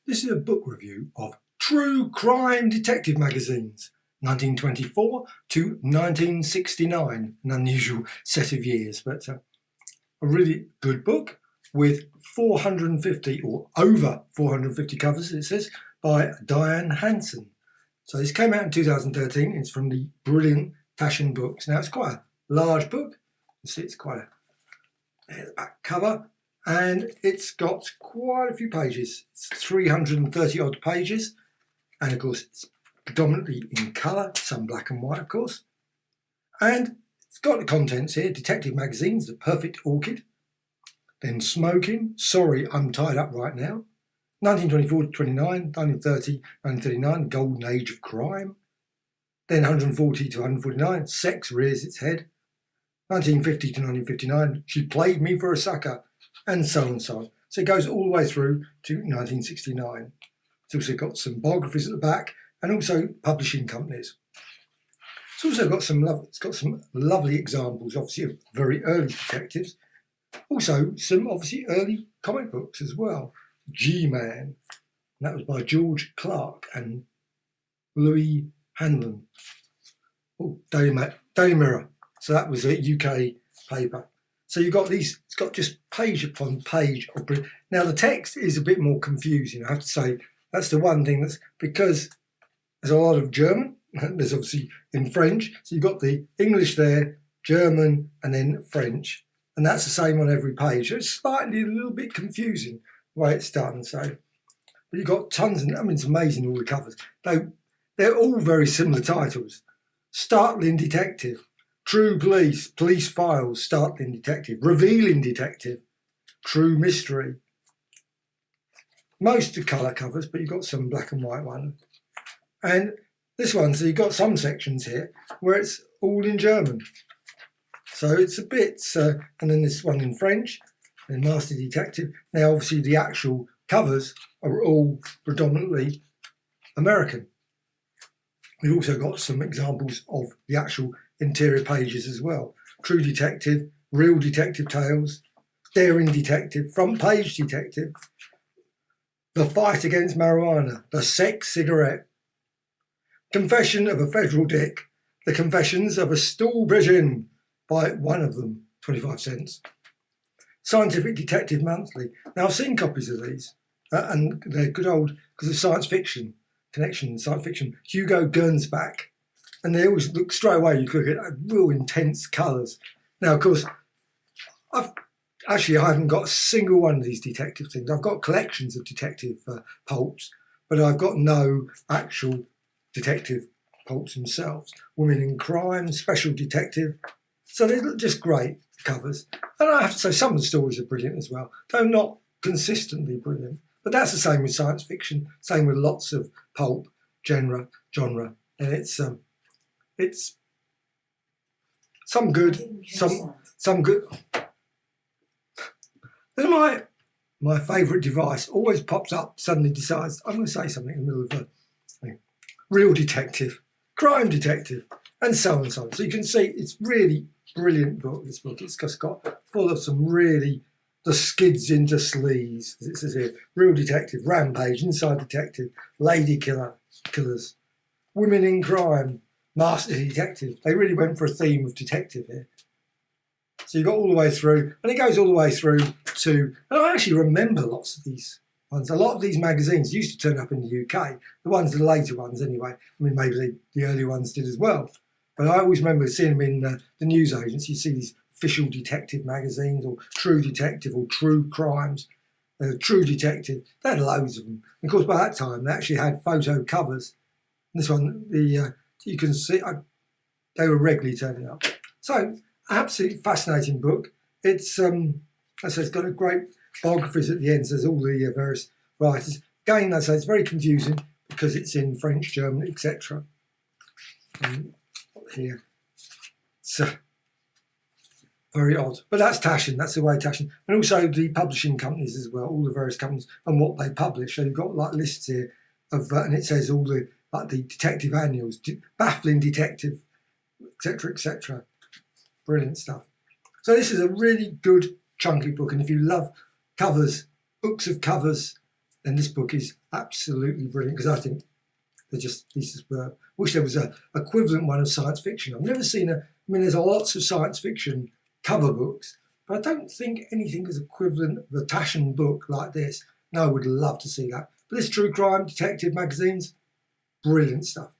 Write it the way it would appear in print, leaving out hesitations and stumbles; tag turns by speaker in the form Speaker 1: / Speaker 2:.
Speaker 1: This is a book review of True Crime Detective Magazines, 1924 to 1969, an unusual set of years, but a really good book with 450 or over 450 covers, it says, by Dian Hanson. So this came out in 2013. It's from the brilliant Taschen books. Now it's quite a large book. You see it's quite a back cover. And it's got quite a few pages. It's 330 odd pages. And of course, it's predominantly in colour, some black and white, of course. And it's got the contents here: detective magazines, The Perfect Orchid. Then Smoking, Sorry, I'm Tied Up Right Now. 1924 to 29, 1930, 1939, Golden Age of Crime. Then 140 to 149, Sex Rears Its Head. 1950 to 1959, She Played Me for a Sucker. And so on and so on. So it goes all the way through to 1969. It's also got some biographies at the back and also publishing companies. It's also got some lovely examples, obviously, of very early detectives. Also, some obviously early comic books as well. G-Man, that was by George Clark and Louis Hanlon. Oh, Daily Mirror. So that was a UK paper. So you've got these, it's got just page upon page. Now the text is a bit more confusing, I have to say. That's the one thing, that's because there's a lot of German, there's obviously in French. So you've got the English there, German, and then French. And that's the same on every page. So it's slightly a little bit confusing the way it's done. So, but you've got tons, and I mean, it's amazing, all the covers. They're all very similar titles. Startling Detective, True Police, Police Files, Startling Detective, Revealing Detective, True Mystery. Most are colour covers, but you've got some black and white ones. And this one, so you've got some sections here where it's all in German. So it's a bit, and then this one in French, and Master Detective. Now, obviously, the actual covers are all predominantly American. We've also got some examples of the actual interior pages as well. True Detective, Real Detective Tales, Daring Detective, Front Page Detective, The Fight Against Marijuana, The Sex Cigarette, Confession of a Federal Dick, The Confessions of a Stool Pigeon, by one of them, 25 cents. Scientific Detective Monthly. Now I've seen copies of these, and they're good old, because of science fiction connection, science fiction, Hugo Gernsback. And they always look, straight away, you look at real intense colours. Now, of course, I haven't got a single one of these detective things. I've got collections of detective pulps, but I've got no actual detective pulps themselves. Women in Crime, Special Detective. So they look just great covers. And I have to say, some of the stories are brilliant as well, though not consistently brilliant. But that's the same with science fiction, same with lots of pulp genre, and it's some good, some good. Then my favourite device always pops up, suddenly decides I'm going to say something in the middle of a Real Detective, Crime Detective, and so on and so on. So you can see it's really brilliant book. This book, it's just got full of some really the skids into sleaze, as it says here. Real Detective, Rampage, Inside Detective, Lady Killers, Women in Crime, Master Detective. They really went for a theme of detective here. So you got all the way through, and it goes all the way through to, and I actually remember lots of these ones. A lot of these magazines used to turn up in the UK, the later ones anyway. I mean, maybe the early ones did as well. But I always remember seeing them in the newsagents. You see these official detective magazines, or True Detective, or True Crimes, True Detective. They had loads of them. And of course, by that time, they actually had photo covers. This one, you can see, they were regularly turning up. So, absolutely fascinating book. It's, I say, it's got a great biographies at the end. So there's all the various writers. Again, I say it's very confusing because it's in French, German, etc. Here, so very odd, but that's Taschen. That's the way Taschen, and also the publishing companies as well. All the various companies and what they publish. So you've got like lists here of, and it says all the like the detective annuals, Baffling Detective, etc., etc. Brilliant stuff. So this is a really good chunky book, and if you love covers, books of covers, then this book is absolutely brilliant, because I think they're just superb. Wish there was a equivalent one of science fiction. I've never seen there's lots of science fiction cover books, but I don't think anything is equivalent of a Taschen book like this. No, I would love to see that. But this true crime detective magazines, brilliant stuff.